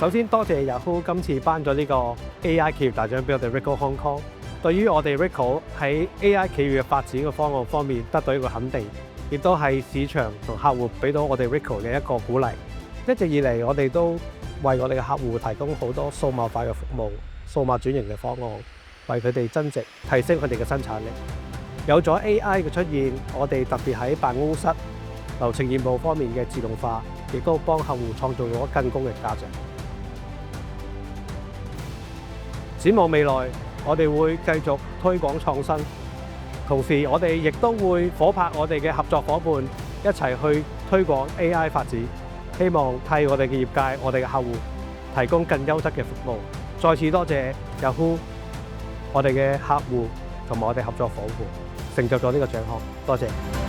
首先多謝 Yahoo 今次頒咗呢個 AI 企業大獎俾我哋 Ricoh Hong Kong， 對於我哋 Ricoh 喺 AI 企業嘅發展嘅方案方面得到一個肯定，亦都係市場同客戶俾到我哋 Ricoh 嘅一個鼓勵。一直以嚟我哋都為我哋嘅客戶提供好多數碼化嘅服務、數碼轉型嘅方案，為佢哋增值、提升佢哋嘅生產力。有咗 AI 嘅出現，我哋特別喺辦公室流程業務方面嘅自動化，亦都幫客戶創造咗更高嘅價值。展望未來，我哋會繼續推廣創新，同時我哋亦都會夥拍我哋嘅合作夥伴一齊去推廣 AI 發展，希望替我哋嘅業界、我哋嘅客戶提供更優質嘅服務。再次多謝 Yahoo 我哋嘅客戶同埋我哋合作夥伴，成就咗呢個獎項，多謝。